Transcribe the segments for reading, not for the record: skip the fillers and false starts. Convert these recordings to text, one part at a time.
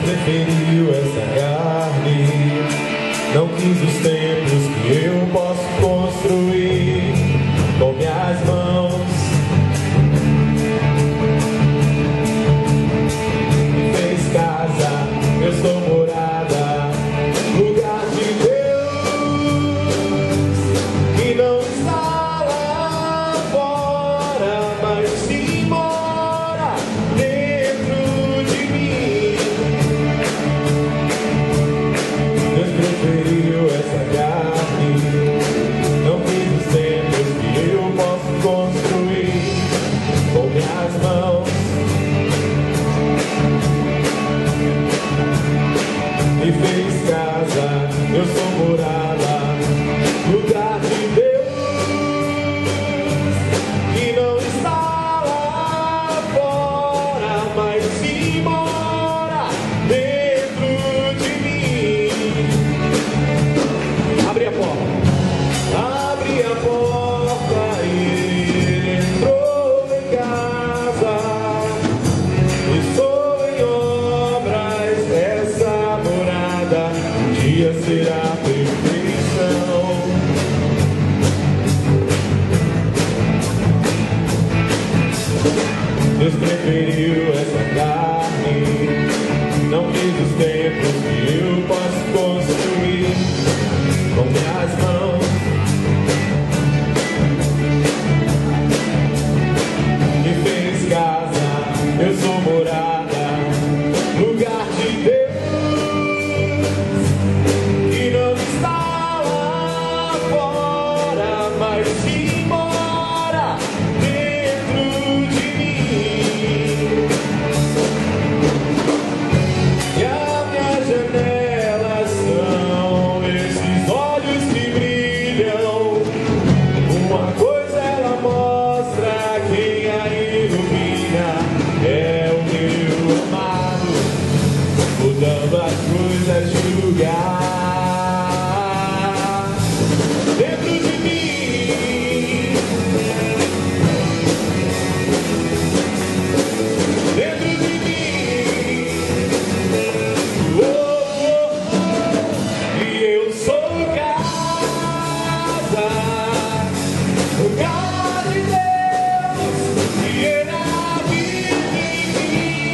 preferiu essa carne, não quis os templos que eu posso construir com minhas mãos. Fez casa, eu sou morada, lugar de Deus, que não está lá fora, mas sim mora dentro de mim. Deus preferiu essa carne, não quis os templos que eu posso construir com minhas mãos. Me fez casa, eu sou morada, lugar de Deus, que não está lá fora, mas sim mora dentro de mim. Abre a porta e ele entrou em casa. Estou em obras, essa morada um dia será perfeição. Deus preferiu essa carne, não quis os templos que eu posso construir com minhas mãos. Me fez casa, eu sou morada, lugar de Deus, que não está lá fora, mas sim mora dentro de mim. E as minhas janelas são esses olhos que brilham. Uma coisa ela mostra, quem a ilumina é o meu amado, mudando as coisas de lugar. Dentro de mim, dentro de mim, oh, oh, oh. E eu sou casa, lugar de Deus, e Ele habita em mim.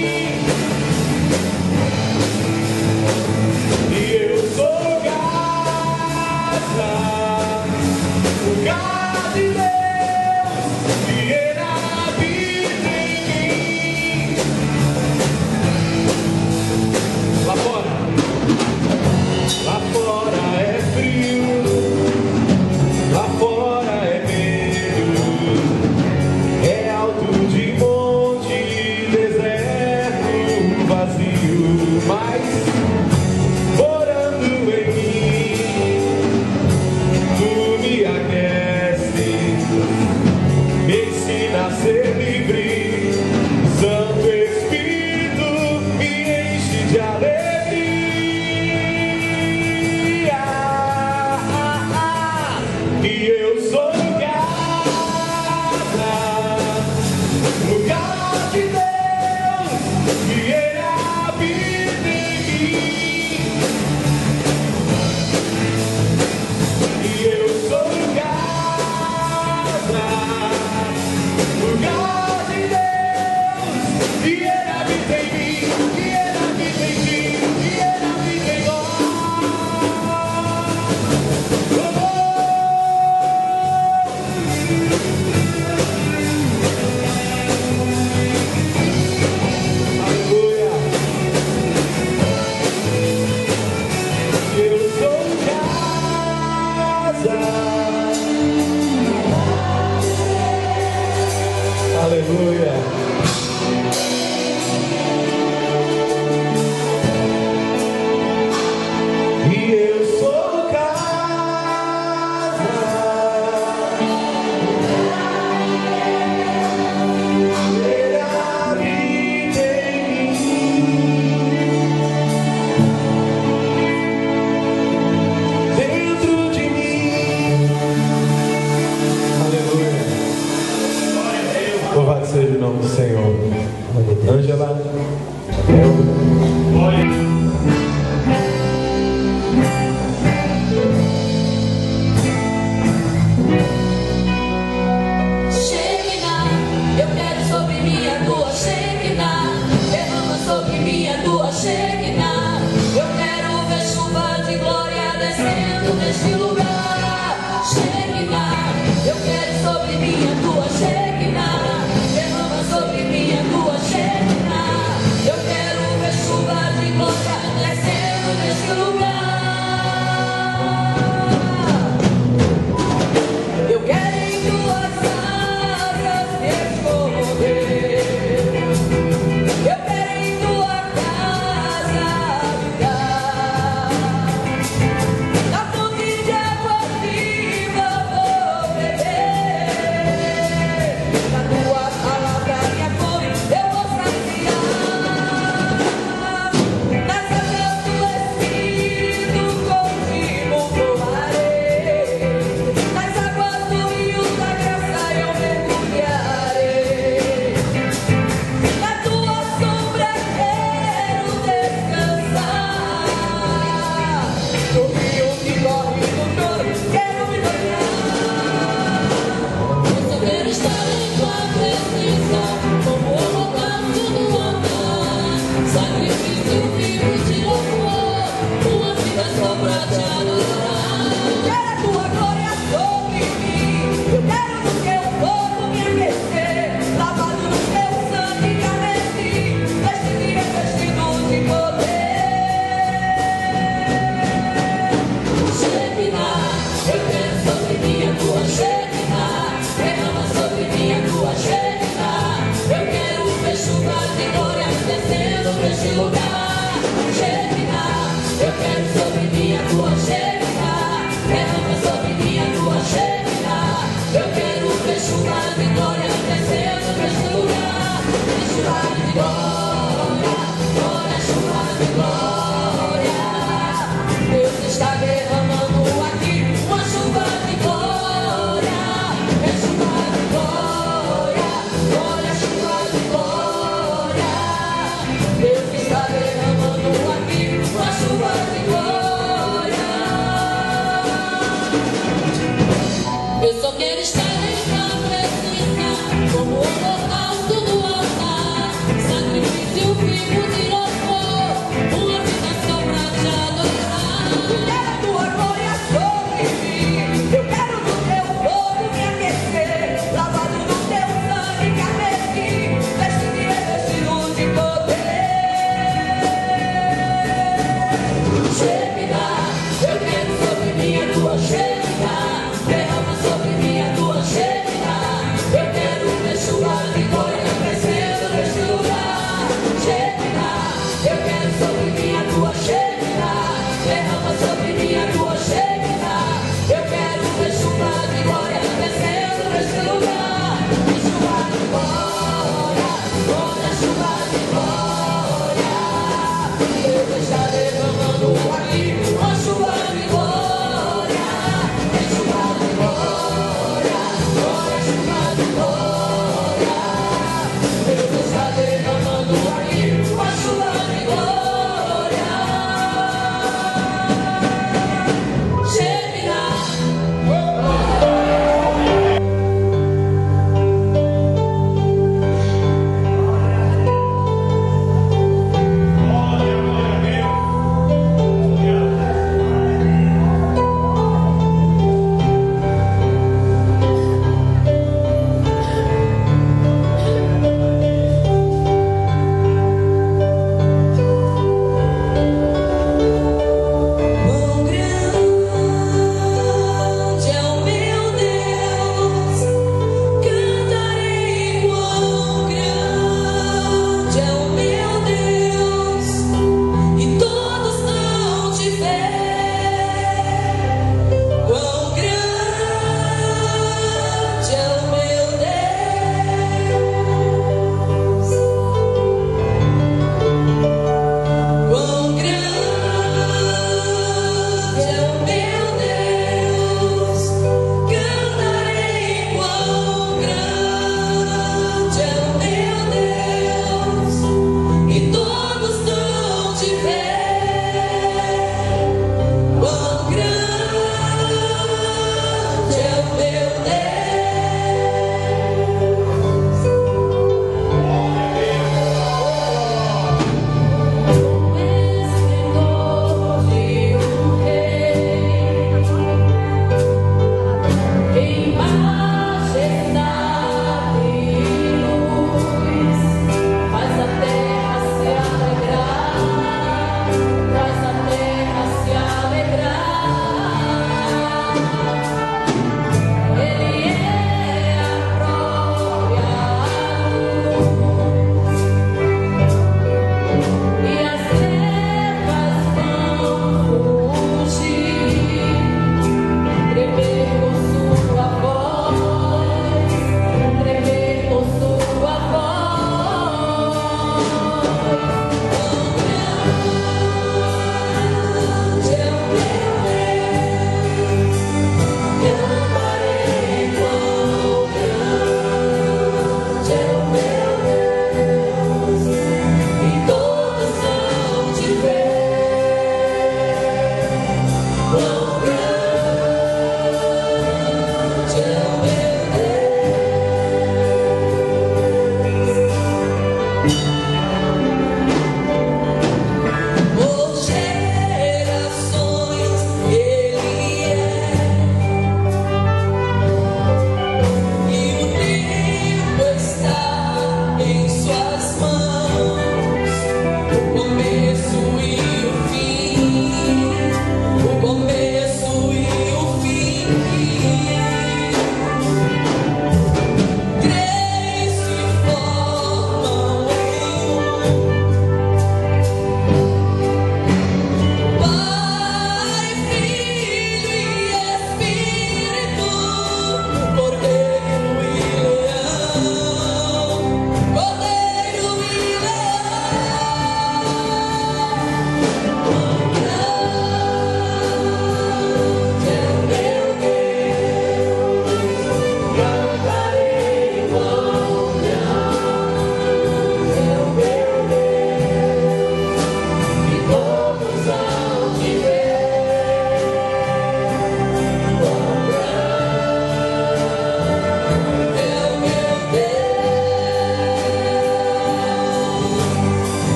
E eu sou casa, lugar de Deus, e Ele habita em mim. Lá fora é frio, lá fora é medo, é alto de monte, deserto, vazio, mas morando em mim, tu me aquece, me ensina a ser livre, Santo Espírito me enche de alegria. E eu sou casa, lugar de Deus, e Ele habita em mim. E eu sou casa, lugar de Deus, e Ele habita em mim, e Ele habita em ti, e Ele habita em nós. Aleluia. Eu sou casa. Aleluia. E eu sou casa. Ele habita em mim, dentro de mim. Aleluia. Louvado seja o nome do Senhor. Ângela.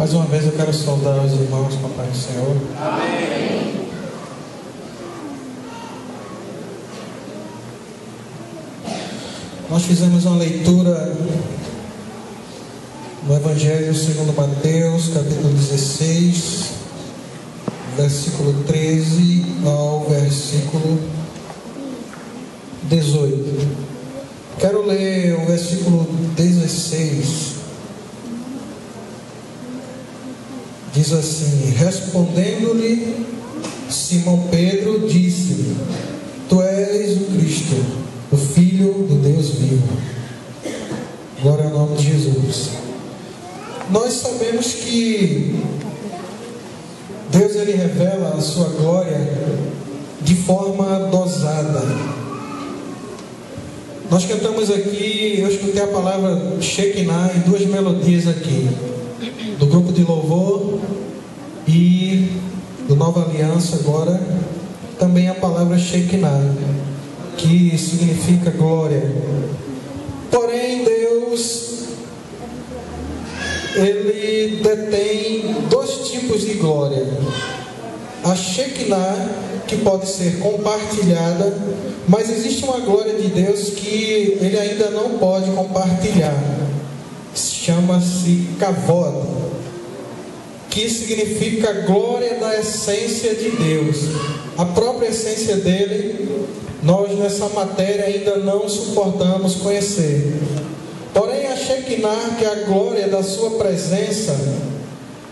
Mais uma vez eu quero saudar os irmãos com a paz do Senhor. Amém. Nós fizemos uma leitura no Evangelho segundo Mateus, capítulo 16, versículo 13 ao versículo 18. Quero ler o versículo 16. Diz assim: respondendo-lhe Simão Pedro, disse-lhe: Tu és o Cristo, o Filho do Deus vivo. Glória ao nome de Jesus. Nós sabemos que Deus, Ele revela a sua glória de forma dosada. Nós cantamos aqui, eu escutei a palavra Shekinah em duas melodias aqui, do grupo de louvor e do Nova Aliança agora, também a palavra Shekinah, que significa glória. Porém, Deus, Ele detém dois tipos de glória: a Shekinah, que pode ser compartilhada, mas existe uma glória de Deus que Ele ainda não pode compartilhar. Chama-se Kavod, que significa glória da essência de Deus. A própria essência dele, nós nessa matéria ainda não suportamos conhecer. Porém, a Shekinah, que é a glória da sua presença,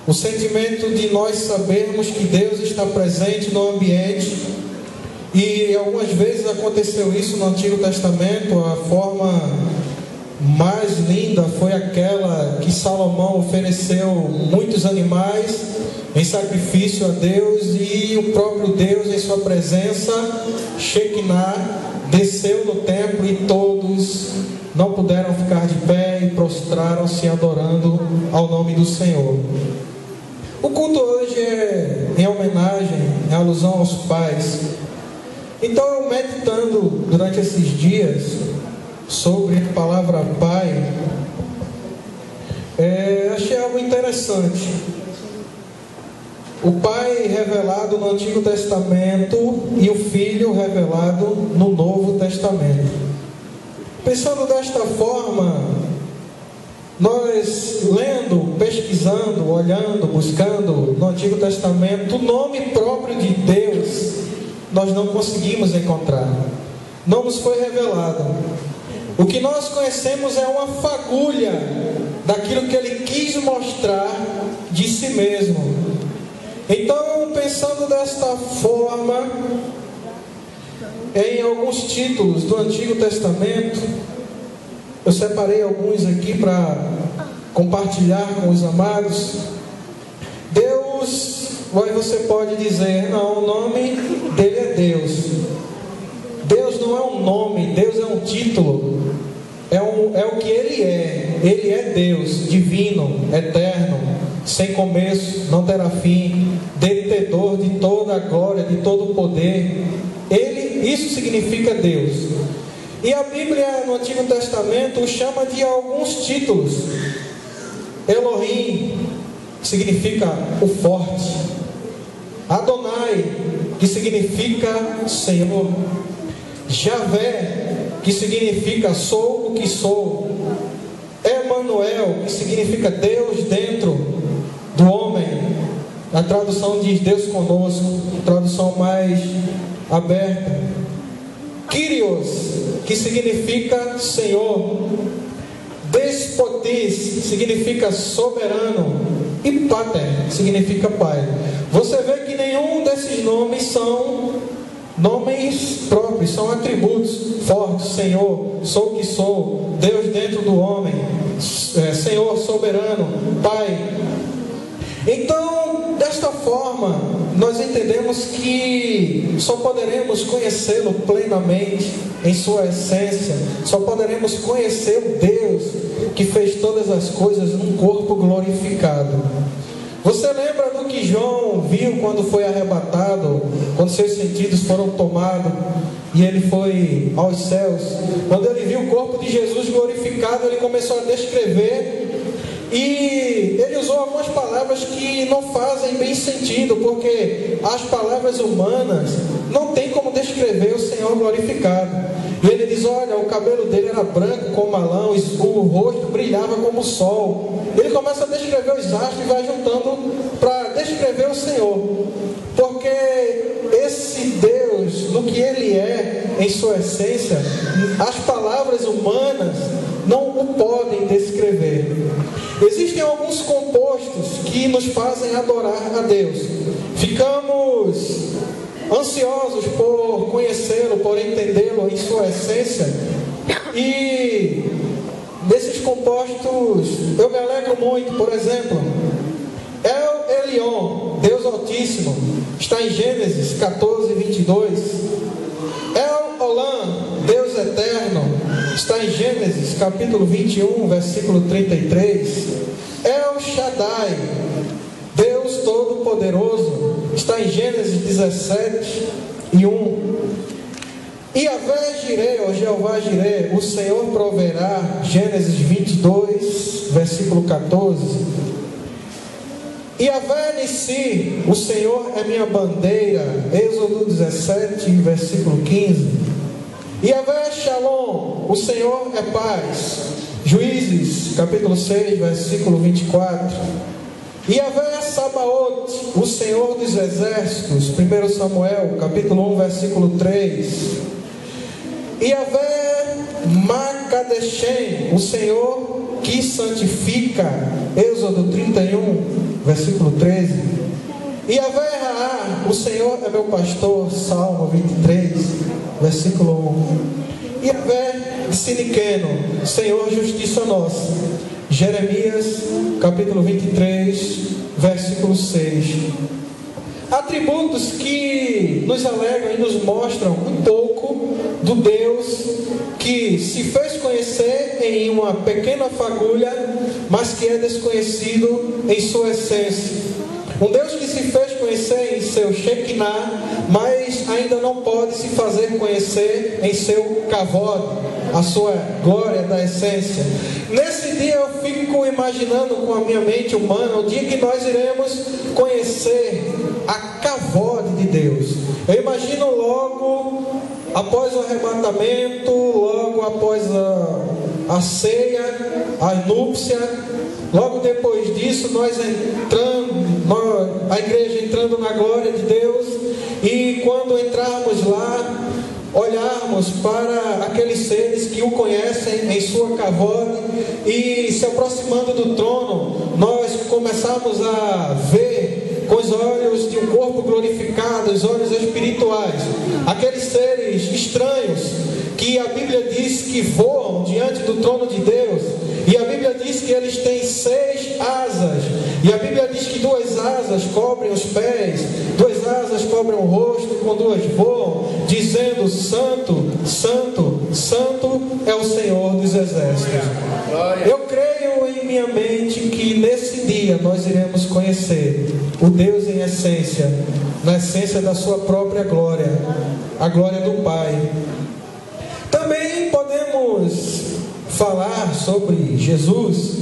o sentimento de nós sabermos que Deus está presente no ambiente. E algumas vezes aconteceu isso no Antigo Testamento. A forma mais linda foi aquela que Salomão ofereceu muitos animais em sacrifício a Deus, e o próprio Deus, em sua presença, Shekinah, desceu no templo e todos não puderam ficar de pé e prostraram-se adorando ao nome do Senhor. O culto hoje é em homenagem, em alusão aos pais. Então, eu meditando durante esses dias sobre a palavra pai, achei algo interessante. O pai revelado no Antigo Testamento e o filho revelado no Novo Testamento. Pensando desta forma, nós lendo, pesquisando, olhando, buscando no Antigo Testamento, o nome próprio de Deus nós não conseguimos encontrar, não nos foi revelado. O que nós conhecemos é uma fagulha daquilo que Ele quis mostrar de si mesmo. Então, pensando desta forma, em alguns títulos do Antigo Testamento, eu separei alguns aqui para compartilhar com os amados. Deus, aí você pode dizer: não, o nome dele é Deus. Deus não é um nome, Deus é um título. É o que Ele é. Ele é Deus, divino, eterno, sem começo, não terá fim, detentor de toda a glória, de todo o poder. Isso significa Deus. E a Bíblia no Antigo Testamento o chama de alguns títulos. Elohim, que significa o forte. Adonai, que significa Senhor. Javé, que significa sou o que sou. Emanuel, que significa Deus dentro do homem. A tradução diz Deus conosco, tradução mais aberta. Kyrios, que significa Senhor. Despotis, significa soberano. E Pater, significa Pai. Você vê que nenhum desses nomes são nomes próprios, são atributos fortes. Senhor, sou o que sou. Deus dentro do homem. Senhor soberano, Pai. Então, desta forma, nós entendemos que só poderemos conhecê-lo plenamente em sua essência. Só poderemos conhecer o Deus que fez todas as coisas num corpo glorificado. Você lembra do que João viu quando foi arrebatado, quando seus sentidos foram tomados e ele foi aos céus? Quando ele viu o corpo de Jesus glorificado, ele começou a descrever. E ele usou algumas palavras que não fazem bem sentido, porque as palavras humanas não tem como descrever o Senhor glorificado. E ele diz, olha, o cabelo dele era branco como a lã, o rosto brilhava como o sol. Ele começa a descrever os astros e vai juntando para descrever o Senhor. Porque esse Deus, no que Ele é, em sua essência, as palavras humanas não o podem descrever. Existem alguns compostos que nos fazem adorar a Deus. Ficamos ansiosos por conhecê-lo, por entendê-lo em sua essência. E desses compostos eu me alegro muito. Por exemplo, El Elyon, Deus Altíssimo, está em Gênesis 14, 22. El Olam, Deus Eterno, está em Gênesis capítulo 21, versículo 33. El Shaddai, Deus Todo-Poderoso, está em Gênesis 17 e 1. Yahvé Jireh, ou Jeová Jireh, o Senhor proverá, Gênesis 22, versículo 14. Yahvé Nissi, o Senhor é minha bandeira, Êxodo 17, versículo 15. Yahvé Shalom, o Senhor é paz, Juízes, capítulo 6, versículo 24. Yahvé Sabaoth, o Senhor dos exércitos, 1 Samuel, capítulo 1, versículo 3. Yahvé Makadeshem, o Senhor que santifica, Êxodo 31, versículo 13. Yahvé Raá, o Senhor é meu pastor, Salmo 23, versículo 1. Yahvé Siniqueno, Senhor, justiça nossa, Jeremias, capítulo 23, versículo 6. Atributos que nos alegram e nos mostram um pouco do Deus que se fez conhecer em uma pequena fagulha, mas que é desconhecido em sua essência. Um Deus que se fez conhecer em seu Shekinah, mas ainda não pode se fazer conhecer em seu Kavod, a sua glória da essência. Nesse dia eu fico imaginando com a minha mente humana o dia que nós iremos conhecer a Kavod de Deus. Eu imagino logo após o arrebatamento, logo após a ceia, a núpcia, logo depois disso a igreja entrando na glória de Deus, e quando entrarmos lá, olharmos para aqueles seres que o conhecem em sua Kavod e se aproximando do trono, nós começamos a ver com os olhos de um corpo glorificado, os olhos espirituais, aqueles seres estranhos que a Bíblia diz que voam diante do trono de Deus, e a Bíblia diz que eles têm 6 asas, e a Bíblia diz que 2 asas cobrem os pés, 2 asas cobrem o rosto, com 2 voam, dizendo: Santo, Santo, Santo é o Senhor dos exércitos. Eu creio em minha mente que nesse dia nós iremos conhecer o Deus em essência, na essência da sua própria glória, a glória do Pai. Também podemos falar sobre Jesus,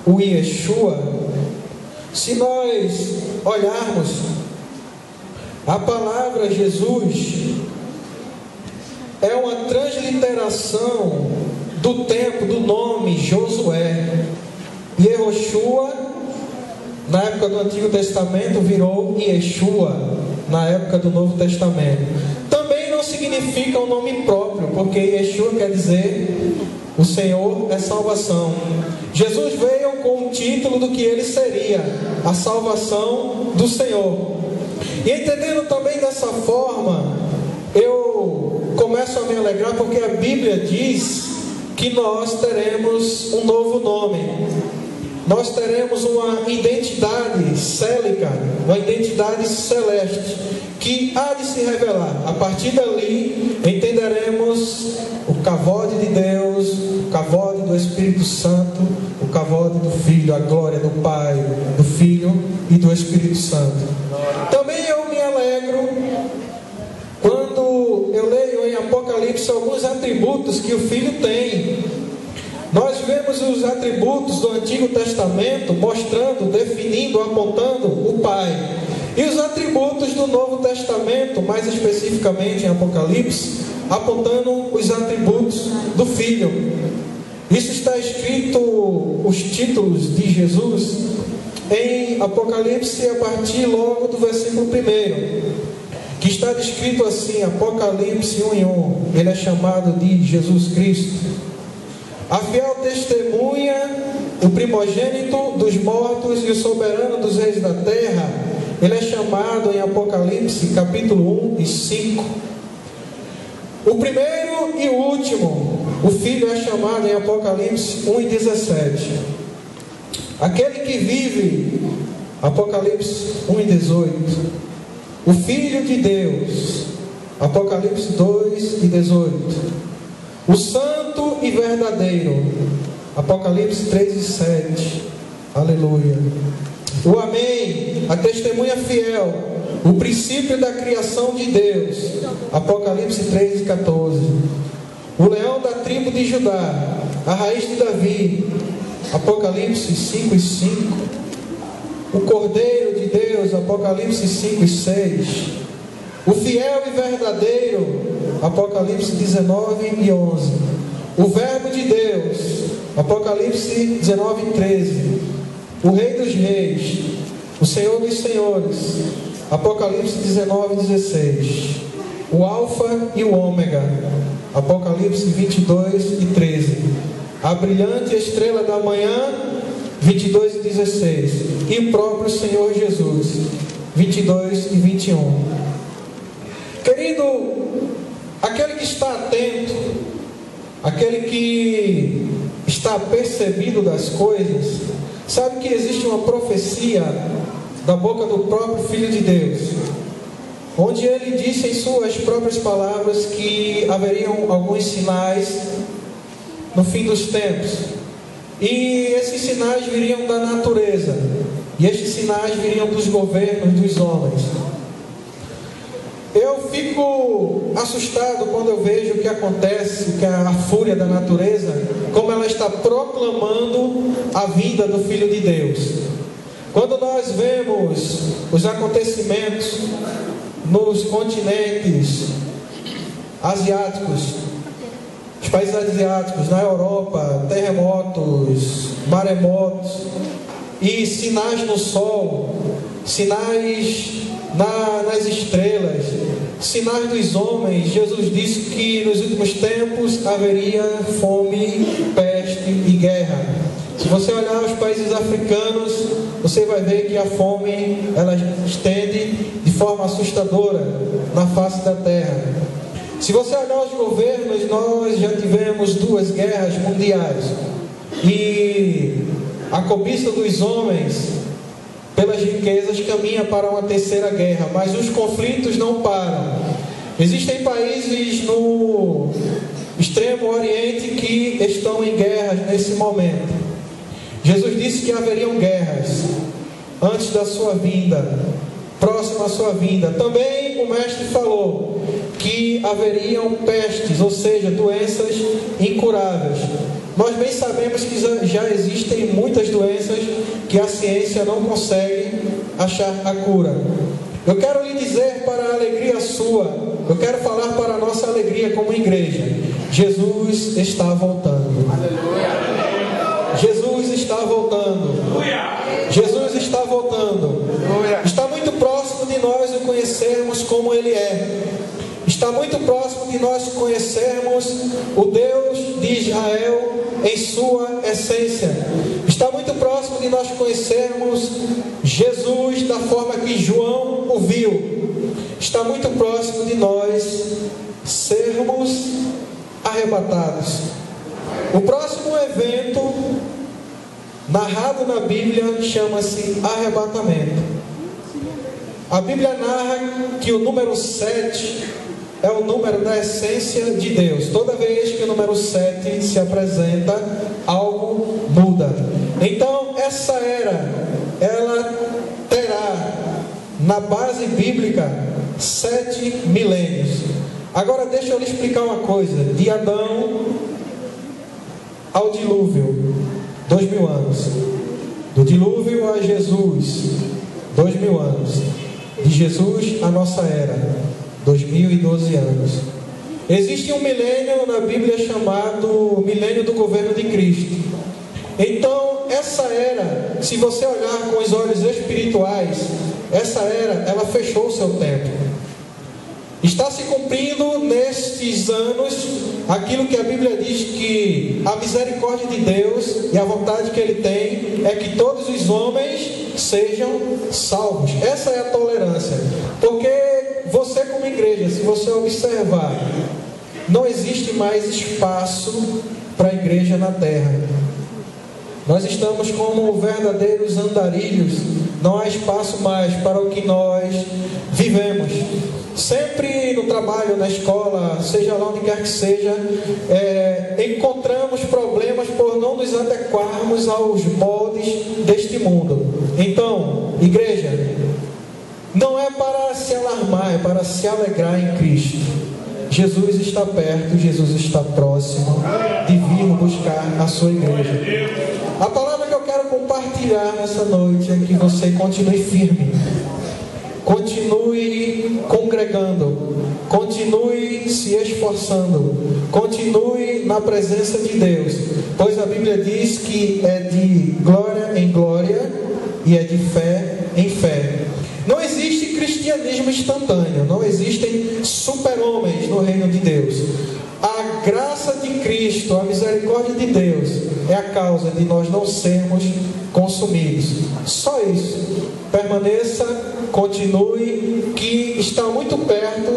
o Yeshua, se nós olharmos a palavra Jesus, é uma transliteração do tempo do nome Josué. Yehoshua, na época do Antigo Testamento, virou Yeshua, na época do Novo Testamento. Também não significa um nome próprio, porque Yeshua quer dizer o Senhor é salvação. Jesus veio com o título do que ele seria, a salvação do Senhor. E entendendo também dessa forma, eu começo a me alegrar, porque a Bíblia diz que nós teremos um novo nome. Nós teremos uma identidade célica, uma identidade celeste, que há de se revelar. A partir dali, entenderemos o cavode de Deus, o cavode do Espírito Santo, o cavode do Filho, a glória do Pai, do Filho e do Espírito Santo. Também eu me alegro quando eu leio em Apocalipse alguns atributos que o Filho tem. Nós vemos os atributos do Antigo Testamento mostrando, definindo, apontando o Pai. E os atributos do Novo Testamento, mais especificamente em Apocalipse, apontando os atributos do Filho. Isso está escrito, os títulos de Jesus, em Apocalipse, a partir logo do versículo 1, que está descrito assim, Apocalipse 1:1. Ele é chamado de Jesus Cristo, a fiel testemunha, o primogênito dos mortos e o soberano dos reis da terra. Ele é chamado em Apocalipse capítulo 1 e 5. O primeiro e o último, o Filho, é chamado em Apocalipse 1 e 17. Aquele que vive, Apocalipse 1 e 18. O Filho de Deus, Apocalipse 2 e 18. O santo e verdadeiro, Apocalipse 3 e 7. Aleluia. O Amém, a testemunha fiel, o princípio da criação de Deus, Apocalipse 3 e 14. O leão da tribo de Judá, a raiz de Davi, Apocalipse 5 e 5. O Cordeiro de Deus, Apocalipse 5 e 6. O fiel e verdadeiro, Apocalipse 19 e 11. O Verbo de Deus, Apocalipse 19 e 13. O Rei dos Reis, o Senhor dos Senhores, Apocalipse 19 e 16. O Alfa e o Ômega, Apocalipse 22 e 13. A brilhante estrela da manhã, 22 e 16. E o próprio Senhor Jesus, 22 e 21. Querido, aquele que está atento, aquele que está percebido das coisas, sabe que existe uma profecia da boca do próprio Filho de Deus, onde ele disse em suas próprias palavras que haveriam alguns sinais no fim dos tempos, e esses sinais viriam da natureza, e estes sinais viriam dos governos dos homens. Eu fico assustado quando eu vejo o que acontece, que a fúria da natureza, como ela está proclamando a vinda do Filho de Deus. Quando nós vemos os acontecimentos nos continentes asiáticos, os países asiáticos, na Europa, terremotos, maremotos, e sinais no sol, sinais nas estrelas, sinais dos homens. Jesus disse que nos últimos tempos haveria fome, peste e guerra. Se você olhar os países africanos, você vai ver que a fome, ela estende de forma assustadora na face da terra. Se você olhar os governos, nós já tivemos 2 guerras mundiais, e a cobiça dos homens pelas riquezas caminha para uma 3ª guerra, mas os conflitos não param. Existem países no extremo oriente que estão em guerras nesse momento. Jesus disse que haveriam guerras antes da sua vinda, próxima à sua vinda. Também o Mestre falou que que haveriam pestes, ou seja, doenças incuráveis. Nós bem sabemos que já existem muitas doenças que a ciência não consegue achar a cura. Eu quero lhe dizer, para a alegria sua, eu quero falar para a nossa alegria como igreja: Jesus está voltando. Jesus está voltando. Jesus está voltando. Está muito próximo de nós o conhecermos como Ele é. Está muito próximo de nós conhecermos o Deus de Israel em sua essência. Está muito próximo de nós conhecermos Jesus da forma que João o viu. Está muito próximo de nós sermos arrebatados. O próximo evento narrado na Bíblia chama-se arrebatamento. A Bíblia narra que o número 7 é o número da essência de Deus. Toda vez que o número 7 se apresenta, algo muda. Então, essa era, ela terá na base bíblica 7 milênios. Agora deixa eu lhe explicar uma coisa. De Adão ao dilúvio, 2000 anos. Do dilúvio a Jesus, 2000 anos. De Jesus à nossa era, 2012 anos. Existe um milênio na Bíblia chamado milênio do governo de Cristo. Então, essa era, se você olhar com os olhos espirituais, essa era, ela fechou o seu tempo. Está se cumprindo nestes anos aquilo que a Bíblia diz, que a misericórdia de Deus e a vontade que Ele tem é que todos os homens sejam salvos. Essa é a tolerância. Porque você, como igreja, se você observar, não existe mais espaço para a igreja na terra. Nós estamos como verdadeiros andarilhos. Não há espaço mais para o que nós vivemos. Sempre no trabalho, na escola, seja lá onde quer que seja, encontramos problemas por não nos adequarmos aos moldes deste mundo. Então, igreja, não é para se alarmar, é para se alegrar em Cristo. Jesus está perto, Jesus está próximo de vir buscar a sua igreja. A palavra que eu quero compartilhar nessa noite é que você continue firme, continue congregando, continue se esforçando, continue na presença de Deus, pois a Bíblia diz que é de glória em glória e é de fé em fé. Não existe cristianismo instantâneo, não existem super-homens no reino de Deus. A graça de Cristo, a misericórdia de Deus é a causa de nós não sermos consumidos. Só isso. Permaneça, continue, que está muito perto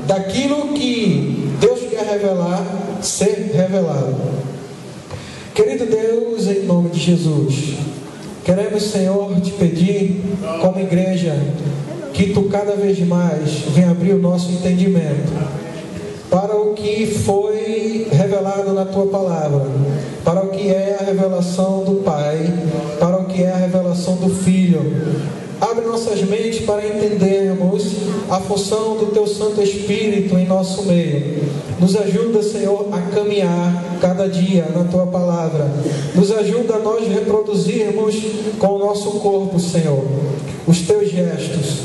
daquilo que Deus quer revelar, ser revelado. Querido Deus, em nome de Jesus, queremos, Senhor, te pedir, como igreja, que Tu cada vez mais venha abrir o nosso entendimento para o que foi revelado na Tua palavra, para o que é a revelação do Pai, para o que é a revelação do Filho. Abre nossas mentes para entendermos a função do Teu Santo Espírito em nosso meio. Nos ajuda, Senhor, a caminhar cada dia na Tua palavra. Nos ajuda a nós reproduzirmos com o nosso corpo, Senhor, os Teus gestos,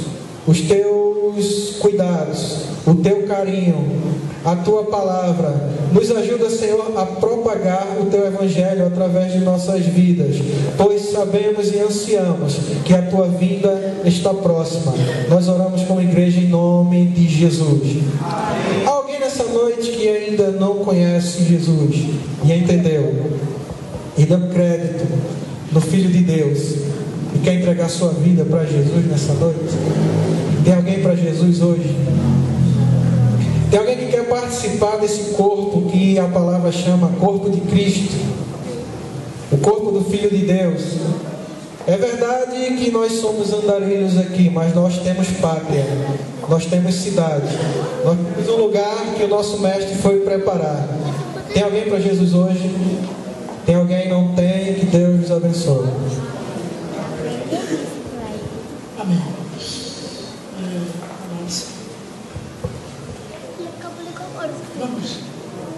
os Teus cuidados, o Teu carinho, a Tua palavra. Nos ajuda, Senhor, a propagar o Teu Evangelho através de nossas vidas, pois sabemos e ansiamos que a Tua vinda está próxima. Nós oramos como igreja em nome de Jesus. Há alguém nessa noite que ainda não conhece Jesus e entendeu e dá crédito no Filho de Deus e quer entregar sua vida para Jesus nessa noite? Tem alguém para Jesus hoje? Tem alguém que quer participar desse corpo que a palavra chama corpo de Cristo, o corpo do Filho de Deus? É verdade que nós somos andarilhos aqui, mas nós temos pátria, nós temos cidade, nós temos um lugar que o nosso mestre foi preparar. Tem alguém para Jesus hoje? Tem alguém? Não tem? Que Deus nos abençoe. Amém.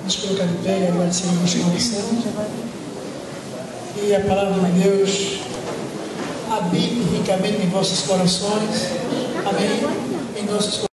Vamos colocar de pé e agradecer a nossa oração. E a palavra de Deus habite ricamente em vossos corações. Amém. Em nossos corações.